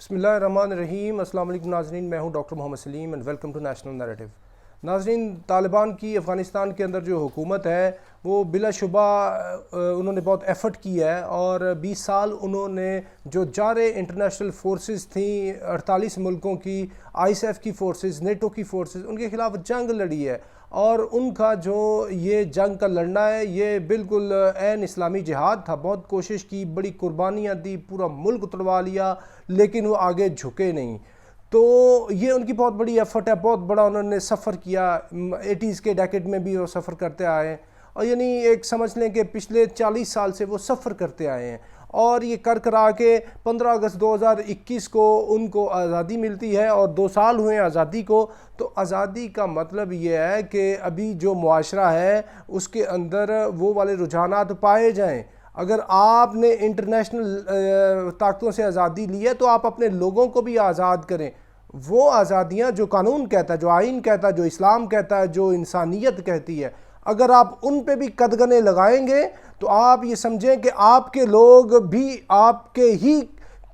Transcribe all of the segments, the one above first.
بسم اللہ الرحمن الرحیم۔ السلام علیکم ناظرین، میں ہوں doctor Muhammad Salim and welcome to national narrative. ناظرین، طالبان کی افغانستان کے اندر جو حکومت ہے وہ بلا شبہ انہوں نے بہت ایفرٹ کیا ہے، اور 20 سال انہوں نے جو جارے انٹرنیشنل فورسز تھیں 48 ملکوں کی، آئی ایس ایف کی فورسز، نیٹو کی فورسز، ان کے خلاف جنگ لڑی ہے، اور ان کا جو یہ جنگ کا لڑنا ہے یہ بالکل عین اسلامی جہاد تھا۔ بہت کوشش کی، بڑی قربانیاں دی، پورا ملک توڑوا لیا، لیکن وہ آگے جھکے نہیں۔ تو یہ ان کی بہت بڑی ایفرٹ ہے، بہت بڑا انہوں نے سفر کیا، 80s کے ڈیکیڈ میں بھی وہ سفر کرتے آئے ہیں، اور یعنی ایک سمجھ لیں کہ پچھلے 40 سال سے وہ سفر کرتے آئے ہیں، اور یہ کرا کے 15 اگست 2021 کو ان کو آزادی ملتی ہے، اور 2 سال ہوئے ہیں آزادی کو۔ تو آزادی کا مطلب یہ ہے کہ ابھی جو معاشرہ ہے اس کے اندر وہ والے رجحانات پائے جائیں۔ اگر آپ نے انٹرنیشنل طاقتوں سے آزادی لی ہے تو آپ اپنے لوگوں کو بھی آزاد کریں۔ وہ آزادیاں جو قانون کہتا ہے، جو آئین کہتا ہے، جو اسلام کہتا ہے، جو انسانیت کہتی ہے، اگر آپ ان پہ بھی قدغنیں لگائیں گے تو آپ یہ سمجھیں کہ آپ کے لوگ بھی آپ کے ہی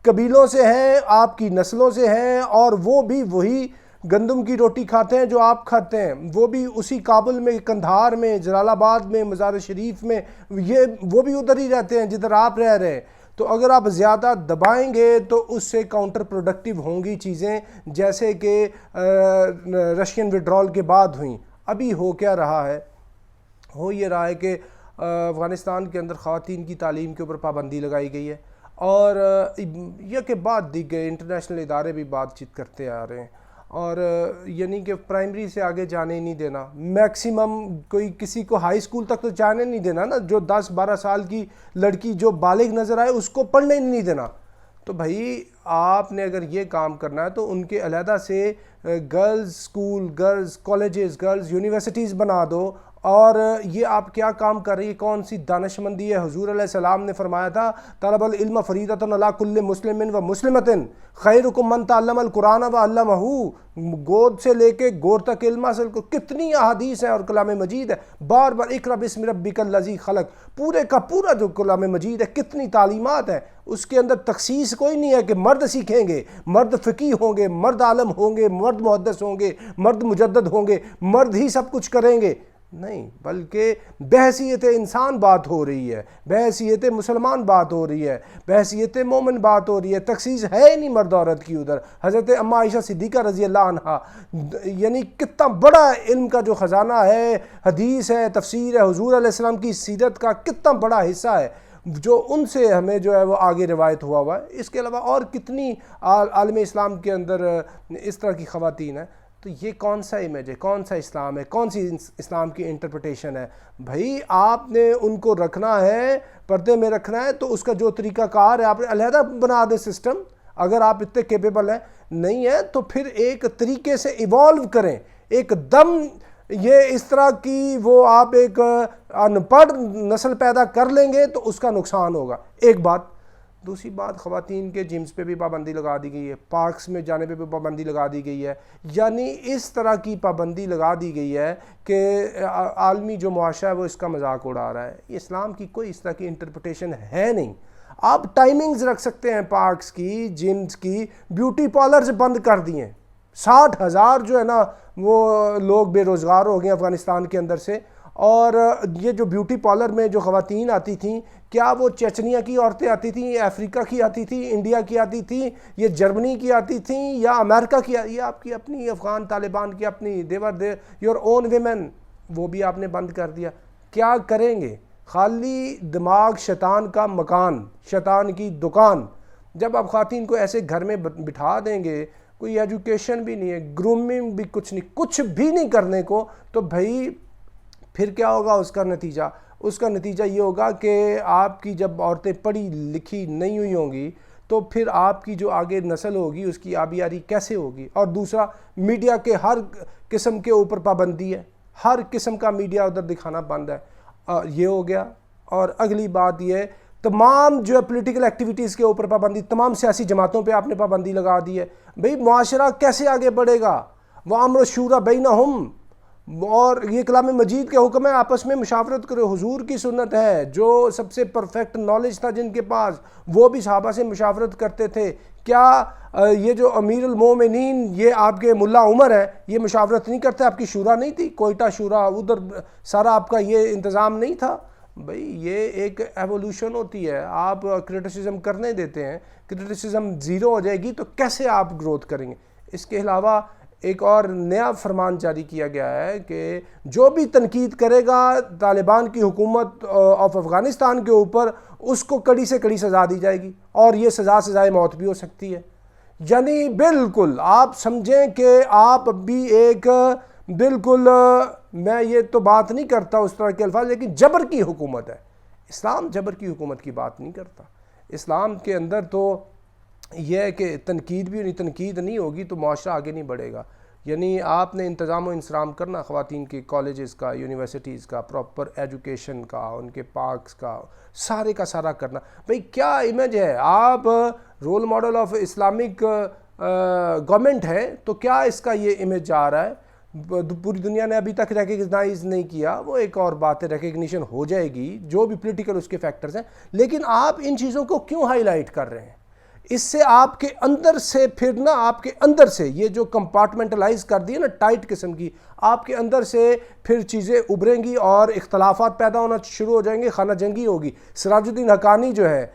قبیلوں سے ہیں، آپ کی نسلوں سے ہیں، اور وہ بھی وہی گندم کی روٹی کھاتے ہیں جو آپ کھاتے ہیں، وہ بھی اسی کابل میں، کندھار میں، جلال آباد میں، مزار شریف میں، وہ بھی ادھر ہی رہتے ہیں جدھر آپ رہ رہے ہیں۔ تو اگر آپ زیادہ دبائیں گے تو اس سے کاؤنٹر پروڈکٹیو ہوں گی چیزیں، جیسے کہ رشین وڈرال کے بعد ہوئیں۔ ابھی ہو کیا رہا ہے؟ ہو یہ رہا ہے کہ افغانستان کے اندر خواتین کی تعلیم کے اوپر پابندی لگائی گئی ہے، اور یہ کہ بات دیگر انٹرنیشنل ادارے بھی بات چیت کرتے آ رہے ہیں، اور یعنی کہ پرائمری سے آگے جانے نہیں دینا، میکسیمم کوئی کسی کو ہائی اسکول تک تو جانے نہیں دینا نا، جو 10-12 سال کی لڑکی جو بالغ نظر آئے اس کو پڑھنے نہیں دینا۔ تو بھائی آپ نے اگر یہ کام کرنا ہے تو ان کے علیحدہ سے girls school, girls colleges, girls universities بنا دو۔ اور یہ آپ کیا کام کر رہی ہے؟ کون سی دانش مندی ہے؟ حضور علیہ السلام نے فرمایا تھا طلب العلم فریضۃ علی کل مسلم و مسلمۃ خیرکم من تعلم القرآن و علمہ۔ گود سے لے کے گور تک علم حاصل کو، کتنی احادیث ہیں، اور کلام مجید ہے، بار بار اقرأ بسم ربک الذی خلق، پورے کا پورا جو کلام مجید ہے کتنی تعلیمات ہیں، اس کے اندر تخصیص کوئی نہیں ہے کہ مرد سیکھیں گے، مرد فقیہ ہوں گے، مرد عالم ہوں گے، مرد محدث ہوں گے، مرد مجدد ہوں گے، مرد ہی سب کچھ کریں گے، نہیں، بلکہ بحیثیت انسان بات ہو رہی ہے، بحیثیت مسلمان بات ہو رہی ہے، بحیثیت مومن بات ہو رہی ہے، تخصیص ہے نہیں مرد عورت کی ادھر۔ حضرت اما عائشہ صدیقہ رضی اللہ عنہا، یعنی کتنا بڑا علم کا جو خزانہ ہے، حدیث ہے، تفسیر ہے، حضور علیہ السلام کی سیرت کا کتنا بڑا حصہ ہے جو ان سے ہمیں جو ہے وہ آگے روایت ہوا ہے۔ اس کے علاوہ اور کتنی عالم اسلام کے اندر اس طرح کی خواتین ہیں۔ تو یہ کون سا امیج ہے؟ کون سا اسلام ہے؟ کون سی اسلام کی انٹرپریٹیشن ہے؟ بھائی آپ نے ان کو رکھنا ہے، پردے میں رکھنا ہے، تو اس کا جو طریقہ کار ہے آپ نے علیحدہ بنا دیں سسٹم۔ اگر آپ اتنے کیپیبل ہیں، نہیں ہیں تو پھر ایک طریقے سے ایوالو کریں۔ ایک دم یہ اس طرح کی وہ آپ ایک ان پڑھ نسل پیدا کر لیں گے تو اس کا نقصان ہوگا۔ ایک بات۔ دوسری بات، خواتین کے جمز پہ بھی پابندی لگا دی گئی ہے، پارکس میں جانے پہ بھی پابندی لگا دی گئی ہے، یعنی اس طرح کی پابندی لگا دی گئی ہے کہ عالمی جو معاشرہ ہے وہ اس کا مذاق اڑا رہا ہے۔ اسلام کی کوئی اس طرح کی انٹرپریٹیشن ہے نہیں۔ آپ ٹائمنگز رکھ سکتے ہیں پارکس کی، جمز کی، بیوٹی پارلرز بند کر دیے۔ 60,000 جو ہے نا وہ لوگ بے روزگار ہو گئے افغانستان کے اندر سے، اور یہ جو بیوٹی پارلر میں جو خواتین آتی تھیں، کیا وہ چچنیا کی عورتیں آتی تھیں، یا افریقہ کی آتی تھیں، انڈیا کی آتی تھیں، یہ جرمنی کی آتی تھیں، یا امریکہ کی؟ یہ آپ کی اپنی افغان طالبان کی اپنی یور اون ویمن، وہ بھی آپ نے بند کر دیا۔ کیا کریں گے؟ خالی دماغ شیطان کا مکان، شیطان کی دکان۔ جب آپ خواتین کو ایسے گھر میں بٹھا دیں گے، کوئی ایجوکیشن بھی نہیں ہے، گرومنگ بھی کچھ نہیں، کچھ بھی نہیں کرنے کو، تو بھائی پھر کیا ہوگا اس کا نتیجہ؟ اس کا نتیجہ یہ ہوگا کہ آپ کی جب عورتیں پڑھی لکھی نہیں ہوئی ہوں گی تو پھر آپ کی جو آگے نسل ہوگی اس کی آبیاری کیسے ہوگی؟ اور دوسرا، میڈیا کے ہر قسم کے اوپر پابندی ہے، ہر قسم کا میڈیا ادھر دکھانا بند ہے، یہ ہو گیا۔ اور اگلی بات یہ ہے، تمام جو ہے پولیٹیکل ایکٹیویٹیز کے اوپر پابندی، تمام سیاسی جماعتوں پہ آپ نے پابندی لگا دی ہے۔ بھئی معاشرہ کیسے آگے بڑھے گا؟ وَأَمْرُ الشُّورَى بَيْنَهُمْ، اور یہ کلام مجید کے حکم ہے آپس میں مشاورت کرو. حضور کی سنت ہے, جو سب سے پرفیکٹ نالج تھا جن کے پاس, وہ بھی صحابہ سے مشاورت کرتے تھے. کیا یہ جو امیر المومنین یہ آپ کے ملا عمر ہیں, یہ مشاورت نہیں کرتے؟ آپ کی شورا نہیں تھی, کوئٹہ شورا, ادھر سارا آپ کا یہ انتظام نہیں تھا؟ بھئی یہ ایک ایوولوشن ہوتی ہے. آپ کرٹیسزم کرنے دیتے ہیں, کرٹیسزم زیرو ہو جائے گی تو کیسے آپ گروتھ کریں گے؟ اس کے علاوہ ایک اور نیا فرمان جاری کیا گیا ہے کہ جو بھی تنقید کرے گا طالبان کی حکومت آف افغانستان کے اوپر, اس کو کڑی سے کڑی سزا دی جائے گی, اور یہ سزا سزائے موت بھی ہو سکتی ہے. یعنی بالکل آپ سمجھیں کہ آپ بھی ایک بالکل, میں یہ تو بات نہیں کرتا اس طرح کے الفاظ, لیکن جبر کی حکومت ہے. اسلام جبر کی حکومت کی بات نہیں کرتا. اسلام کے اندر تو یہ ہے کہ تنقید بھی نہیں, تنقید نہیں ہوگی تو معاشرہ آگے نہیں بڑھے گا. یعنی آپ نے انتظام و انصرام کرنا خواتین کے کالجز کا, یونیورسٹیز کا, پراپر ایجوکیشن کا, ان کے پارکس کا, سارے کا سارا کرنا. بھئی کیا امیج ہے؟ آپ role model of Islamic government ہے, تو کیا اس کا یہ امیج آ رہا ہے؟ پوری دنیا نے ابھی تک ریکگنائز نہیں کیا, وہ ایک اور بات ہے, ریکگنیشن ہو جائے گی جو بھی پولیٹیکل اس کے فیکٹرز ہیں. لیکن آپ ان چیزوں کو کیوں ہائی لائٹ کر رہے ہیں؟ اس سے آپ کے اندر سے پھر نا, آپ کے اندر سے یہ جو کمپارٹمنٹلائز کر دی ہے نا ٹائٹ قسم کی, آپ کے اندر سے پھر چیزیں ابھریں گی اور اختلافات پیدا ہونا شروع ہو جائیں گے, خانہ جنگی ہوگی. سراج الدین حقانی جو ہے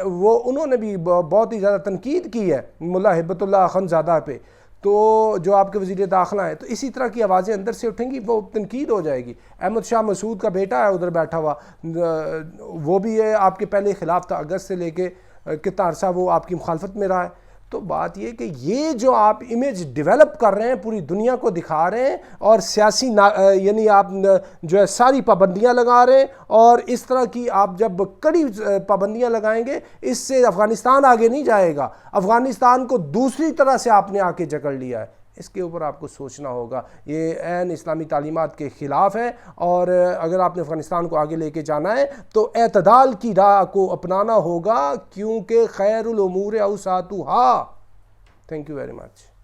وہ انہوں نے بھی بہت ہی زیادہ تنقید کی ہے ملا ہبت اللہ اخندزادہ پہ, تو جو آپ کے وزیر داخلہ ہیں, تو اسی طرح کی آوازیں اندر سے اٹھیں گی, وہ تنقید ہو جائے گی. احمد شاہ مسعود کا بیٹا ہے ادھر بیٹھا ہوا, وہ بھی ہے آپ کے پہلے خلاف تھا, اگست سے لے کے کتنا عرصہ وہ آپ کی مخالفت میں رہا ہے. تو بات یہ کہ یہ جو آپ امیج ڈیولپ کر رہے ہیں, پوری دنیا کو دکھا رہے ہیں, اور سیاسی یعنی آپ جو ہے ساری پابندیاں لگا رہے ہیں, اور اس طرح کی آپ جب کڑی پابندیاں لگائیں گے, اس سے افغانستان آگے نہیں جائے گا. افغانستان کو دوسری طرح سے آپ نے آ کے جکڑ لیا ہے. اس کے اوپر آپ کو سوچنا ہوگا. یہ عین اسلامی تعلیمات کے خلاف ہے, اور اگر آپ نے افغانستان کو آگے لے کے جانا ہے تو اعتدال کی راہ کو اپنانا ہوگا, کیونکہ خیر الامور اوساطھا. Thank you very much.